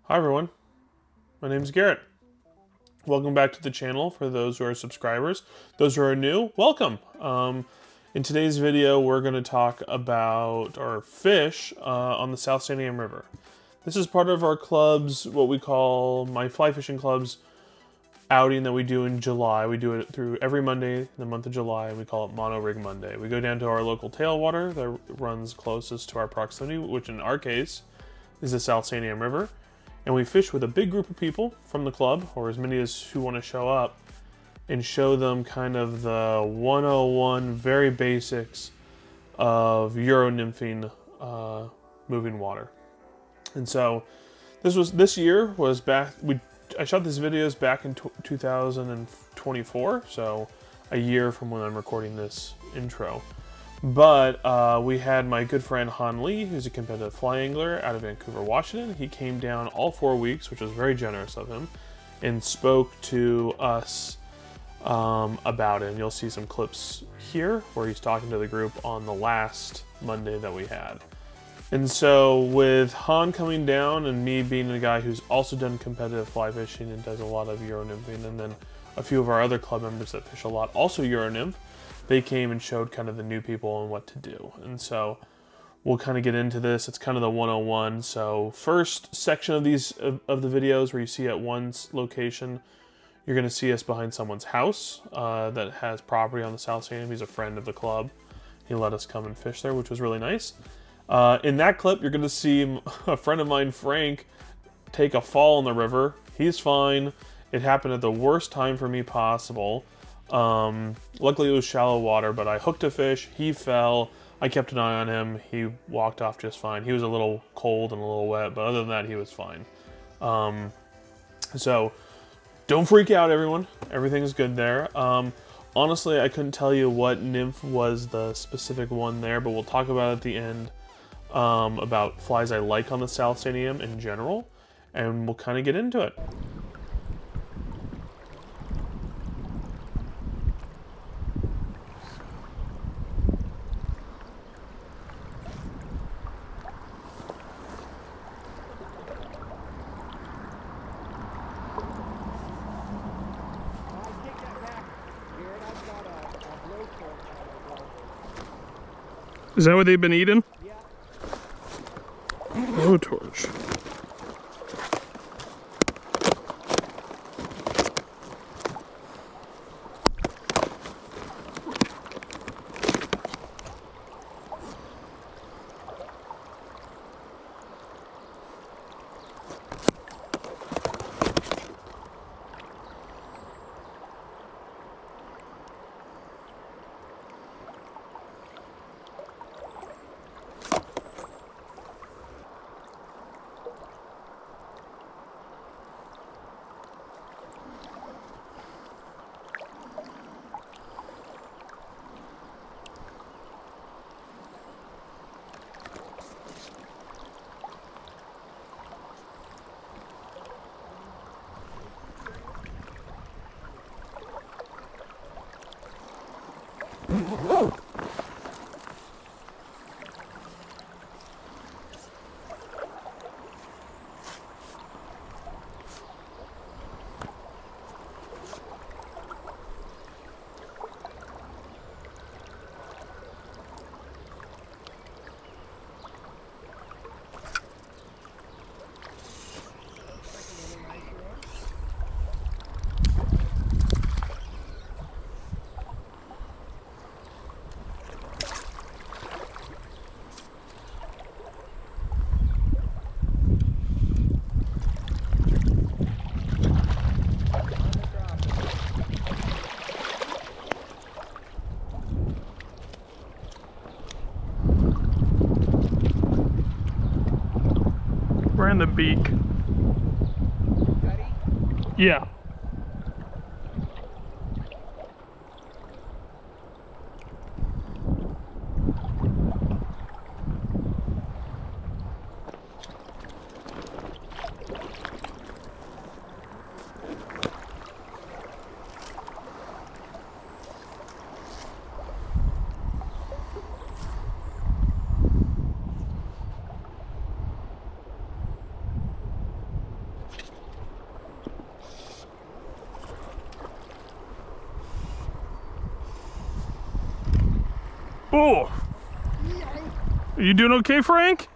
Hi everyone, my name is Garrett. Welcome back to the channel for those who are subscribers. Those who are new, welcome. In today's video, we're going to talk about our fish on the South Santiam River. This is part of our club's, what we call my fly fishing club's outing that we do in July. We do it through every Monday in the month of July, and we call it Mono Rig Monday. We go down to our local tailwater that runs closest to our proximity, which in our case is the South Santiam River. And we fish with a big group of people from the club, or as many as who want to show up, and show them kind of the 101 very basics of Euro nymphing moving water. And so this year was back. I shot these videos back in 2024, so a year from when I'm recording this intro. But we had my good friend Han Lee, who's a competitive fly angler out of Vancouver, Washington. He came down all 4 weeks, which was very generous of him, and spoke to us about it. And you'll see some clips here where he's talking to the group on the last Monday that we had. And so with Han coming down and me being a guy who's also done competitive fly fishing and does a lot of Euro nymphing, and then a few of our other club members that fish a lot also Euro nymph, they came and showed kind of the new people on what to do. And so we'll kind of get into this. It's kind of the 101. So first section of these of the videos where you see at one location, you're going to see us behind someone's house that has property on the South Santiam. He's a friend of the club. He let us come and fish there, which was really nice. In that clip, you're going to see a friend of mine, Frank, take a fall in the river. He's fine. It happened at the worst time for me possible. Luckily it was shallow water, but I hooked a fish, he fell, I kept an eye on him, he walked off just fine. He was a little cold and a little wet, but other than that, he was fine. So don't freak out, everyone. Everything's good there. Honestly, I couldn't tell you what nymph was the specific one there, but we'll talk about it at the end, about flies I like on the South Santiam in general, and we'll kind of get into it. Is that what they've been eating? Yeah. Blowtorch. We're in the beak. Ready? Yeah. Oh! Are you doing okay, Frank?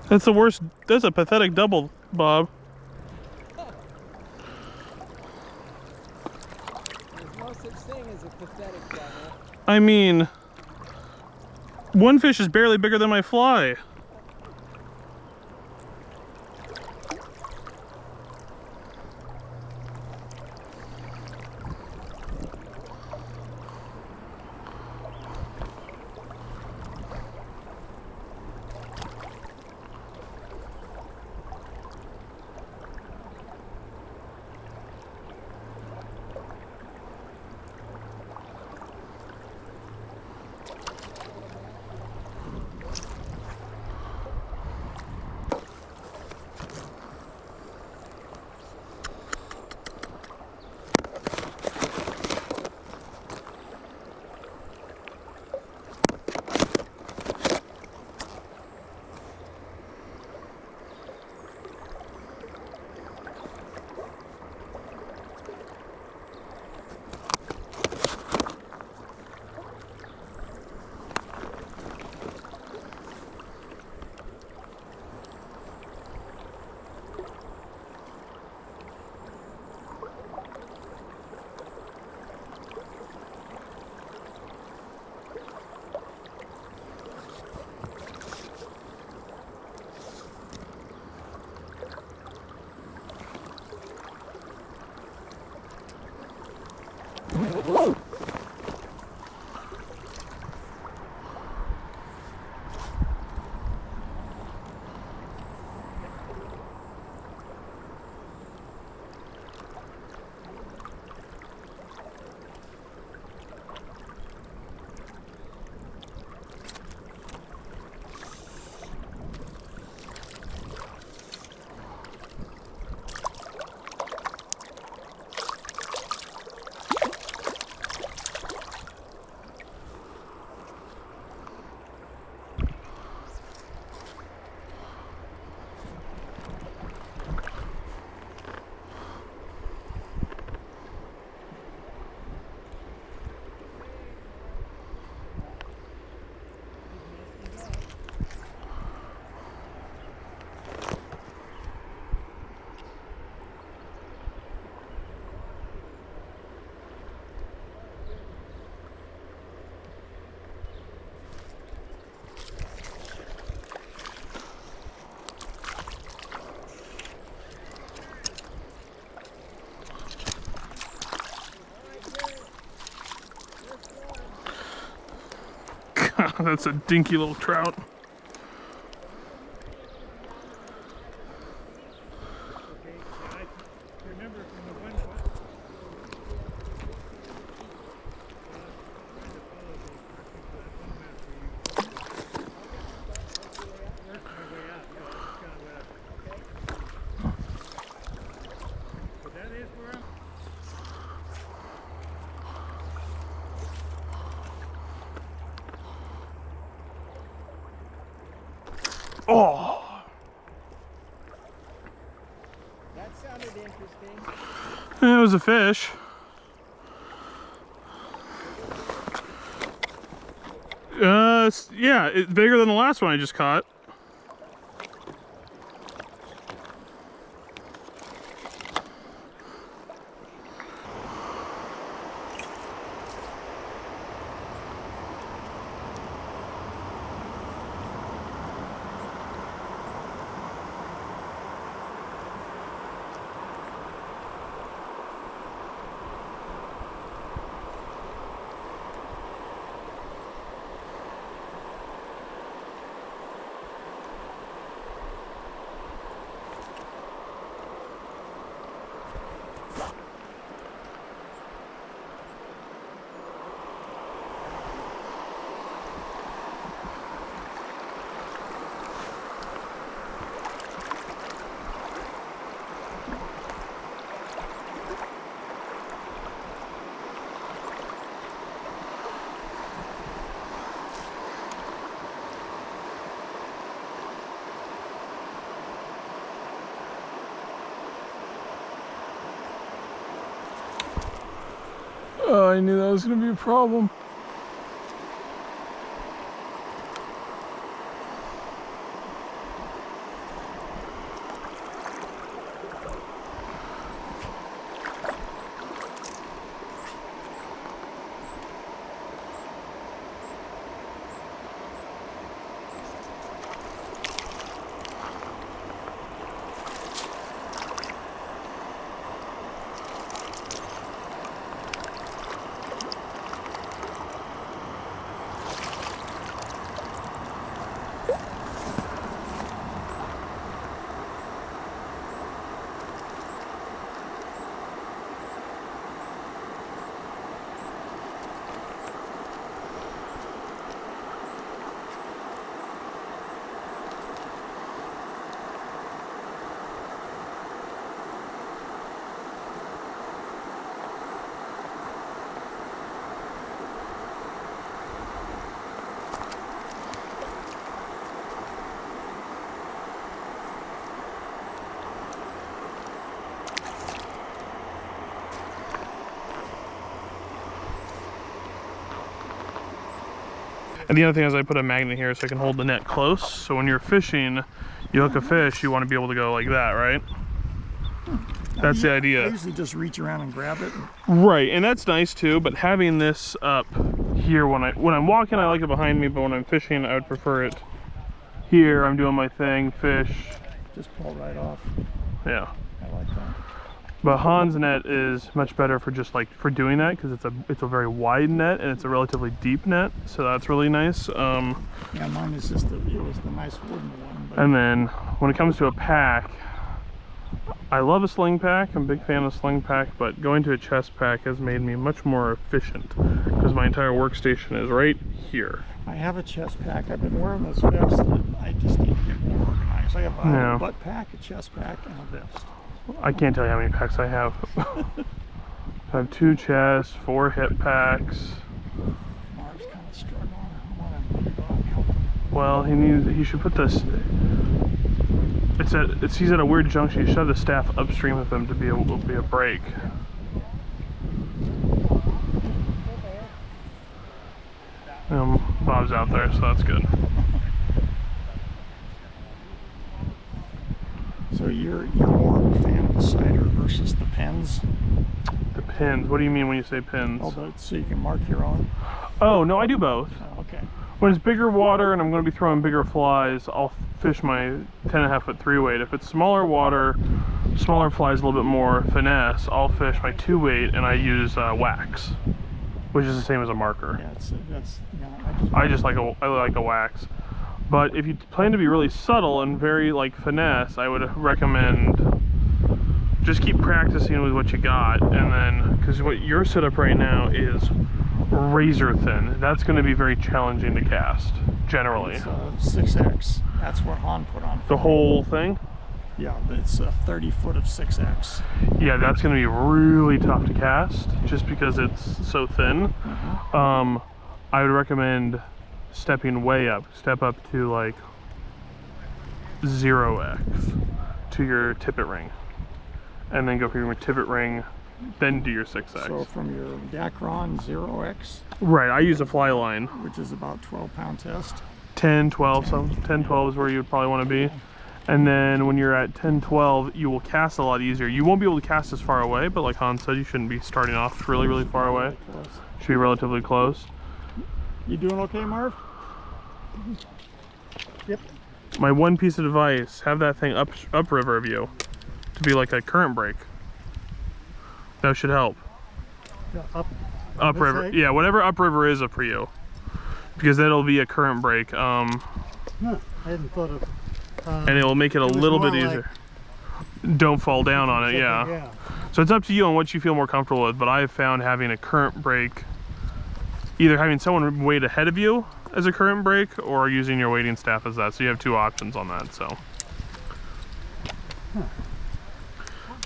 That's the worst. That's a pathetic double, Bob. There's no such thing as a pathetic double. I mean, one fish is barely bigger than my fly. That's a dinky little trout. Oh! That sounded interesting. It was a fish. Yeah, it's bigger than the last one I just caught. Oh, I knew that was going to be a problem. And the other thing is I put a magnet here so I can hold the net close. So when you're fishing, you hook a fish, you want to be able to go like that, right? That's the idea. I usually just reach around and grab it. Right, and that's nice too, but having this up here when I'm walking, I like it behind me, but when I'm fishing, I would prefer it here. I'm doing my thing, fish. Just pull right off. Yeah. I like that. But Han's net is much better for just like for doing that because it's a very wide net and it's a relatively deep net, so that's really nice. Yeah, mine is just it was the nice wooden one. But... And then when it comes to a pack, I love a sling pack. I'm a big fan of sling pack, but going to a chest pack has made me much more efficient because my entire workstation is right here. I have a chest pack. I've been wearing this vest. And I just need to get more organized. I have a butt pack, a chest pack, and a vest. I can't tell you how many packs I have. I have 2 chests, 4 hip packs. Marv's kind of struggling. I want to leave on help him. Well, he should put this. He's at a weird junction. You should have the staff upstream of him to be a break. Bob's out there, so that's good. So you're more of a fan of the cider versus the pins? The pins? What do you mean when you say pins? Oh, so you can mark your own? Oh, no, I do both. Oh, okay. When it's bigger water and I'm going to be throwing bigger flies, I'll fish my 10.5 foot 3-weight. If it's smaller water, smaller flies, a little bit more finesse, I'll fish my 2-weight and I use wax, which is the same as a marker. Yeah, I like a wax. But if you plan to be really subtle and very like finesse, I would recommend just keep practicing with what you got, and then because what your setup right now is razor thin, that's going to be very challenging to cast generally. It's 6X. That's what Han put on. The whole thing? Yeah, it's 30 foot of 6X. Yeah, that's going to be really tough to cast just because it's so thin. I would recommend stepping way up. Step up to like 0X to your tippet ring, and then go from your tippet ring then do your 6X. So from your Dacron 0X, Right, I use a fly line. which is about 12-pound test. 10, 12, so 10, 12 is where you would probably want to be. And then when you're at 10, 12, you will cast a lot easier. You won't be able to cast as far away, but like Han said, you shouldn't be starting off really, really far away. Should be relatively close. You doing okay, Marv? Yep. My one piece of advice, have that thing upriver of you to be like a current break. That should help. Yeah, Upriver, yeah, whatever upriver is up for you, because that'll be a current break. Huh, I hadn't thought of. And it will make it a little bit easier. Don't fall down on it, yeah. So it's up to you on what you feel more comfortable with, but I've found having a current break, either having someone wait ahead of you as a current break or using your waiting staff as that. So you have two options on that, so.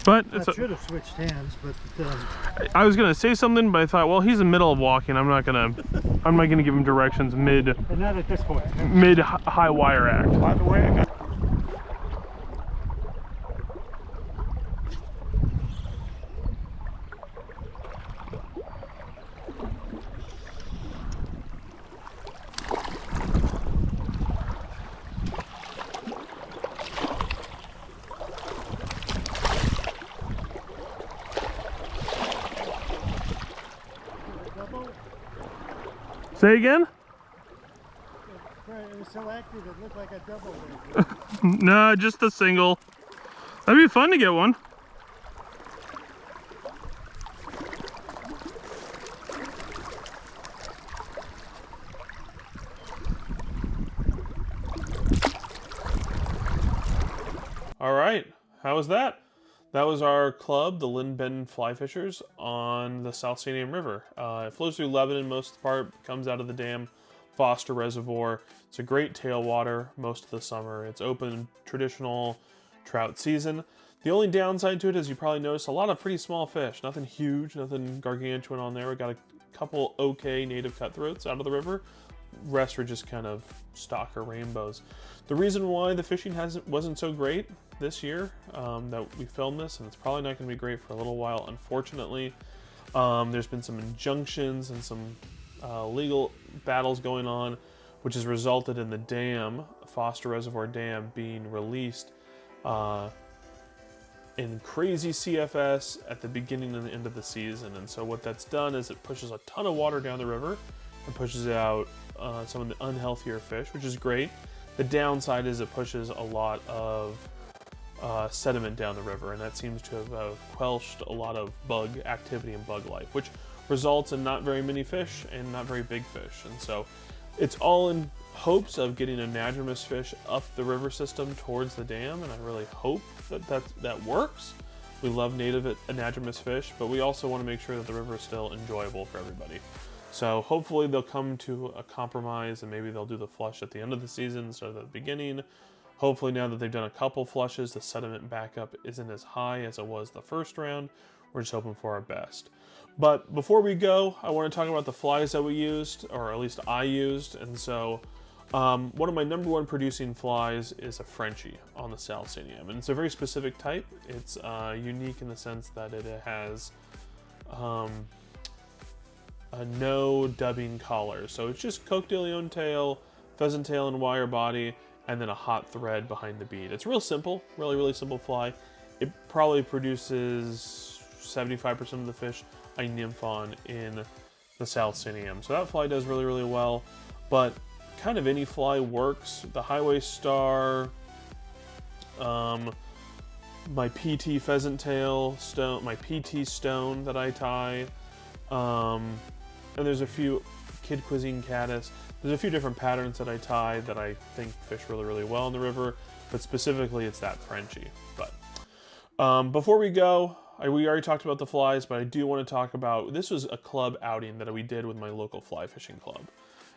But it's I should have switched hands, but I was gonna say something, but I thought, well, he's in the middle of walking. I'm not gonna give him directions mid not at this point. mid high wire act. By the way, I got. Say again? It was so active, it looked like a double. No, just a single. That'd be fun to get one. All right, how was that? That was our club, the Linn-Benton Fly Fishers, on the South Santiam River. It flows through Lebanon most of the part, comes out of the dam, Foster Reservoir. It's a great tailwater most of the summer. It's open traditional trout season. The only downside to it is you probably notice a lot of pretty small fish. Nothing huge, nothing gargantuan on there. We got a couple okay native cutthroats out of the river. Rest are just kind of stock or rainbows. The reason why the fishing wasn't so great this year that we filmed this, and it's probably not going to be great for a little while, unfortunately. There's been some injunctions and some legal battles going on, which has resulted in the dam, Foster Reservoir Dam, being released in crazy CFS at the beginning and the end of the season. And so what that's done is it pushes a ton of water down the river and pushes out some of the unhealthier fish, which is great. The downside is it pushes a lot of sediment down the river, and that seems to have quelched a lot of bug activity and bug life, which results in not very many fish and not very big fish. And so it's all in hopes of getting anadromous fish up the river system towards the dam, and I really hope that works. We love native anadromous fish, but we also want to make sure that the river is still enjoyable for everybody. So hopefully they'll come to a compromise, and maybe they'll do the flush at the end of the season instead of the beginning. Hopefully now that they've done a couple flushes, the sediment backup isn't as high as it was the first round. We're just hoping for our best. But before we go, I want to talk about the flies that we used, or at least I used. And so one of my #1 producing flies is a Frenchie on the South Santiam. And it's a very specific type. It's unique in the sense that it has a no dubbing collar. So it's just Coq de Leon tail, pheasant tail and wire body, and then a hot thread behind the bead. It's real simple, really, really simple fly. It probably produces 75% of the fish I nymph on in the South Santiam. So that fly does really, really well, but kind of any fly works. The Highway Star, my PT pheasant tail stone, my PT stone that I tie, and there's a few Kid Cuisine caddis. There's a few different patterns that I tie that I think fish really, really well in the river, but specifically it's that Frenchie. But before we go, we already talked about the flies, but I do want to talk about, this was a club outing that we did with my local fly fishing club.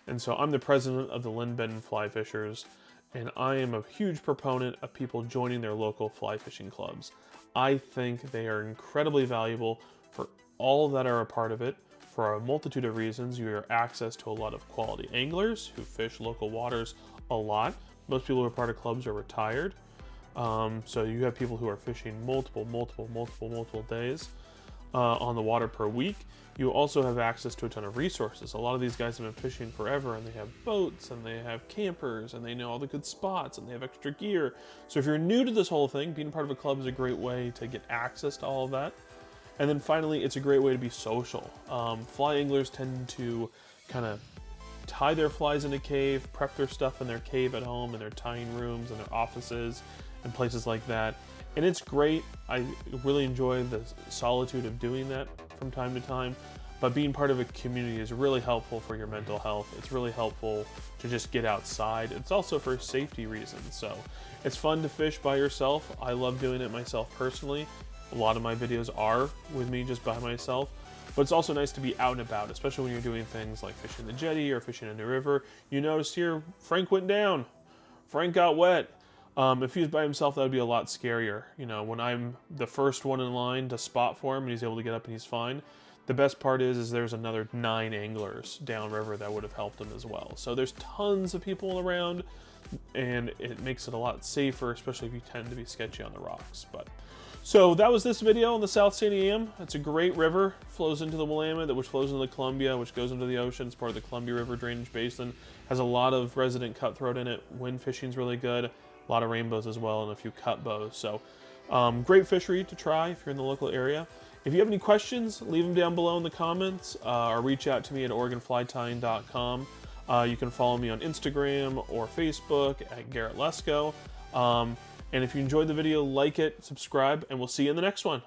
And so I'm the president of the Linn-Benton Fly Fishers, and I am a huge proponent of people joining their local fly fishing clubs. I think they are incredibly valuable for all that are a part of it. For a multitude of reasons, you have access to a lot of quality anglers who fish local waters a lot. Most people who are part of clubs are retired. So you have people who are fishing multiple days. on the water per week. You also have access to a ton of resources. A lot of these guys have been fishing forever, and they have boats, and they have campers, and they know all the good spots, and they have extra gear. So if you're new to this whole thing, being part of a club is a great way to get access to all of that. And then finally, it's a great way to be social. Fly anglers tend to kind of tie their flies in a cave, prep their stuff in their cave at home, in their tying rooms, and their offices, and places like that. And it's great. I really enjoy the solitude of doing that from time to time. But being part of a community is really helpful for your mental health. It's really helpful to just get outside. It's also for safety reasons. So it's fun to fish by yourself. I love doing it myself personally. A lot of my videos are with me just by myself. But it's also nice to be out and about, especially when you're doing things like fishing the jetty or fishing in the river. You notice here, Frank went down. Frank got wet. If he was by himself, that would be a lot scarier. You know, when I'm the first one in line to spot for him and he's able to get up and he's fine. The best part is there's another 9 anglers downriver that would have helped him as well. So there's tons of people around, and it makes it a lot safer, especially if you tend to be sketchy on the rocks. So that was this video on the South Santiam. It's a great river, flows into the Willamette, which flows into the Columbia, which goes into the ocean. It's part of the Columbia River Drainage Basin. Has a lot of resident cutthroat in it. Wind fishing's really good. A lot of rainbows as well, and a few cut bows. So great fishery to try if you're in the local area. If you have any questions, leave them down below in the comments, or reach out to me at OregonFlyTying.com. You can follow me on Instagram or Facebook at Garrett Lesko. And if you enjoyed the video, like it, subscribe, and we'll see you in the next one.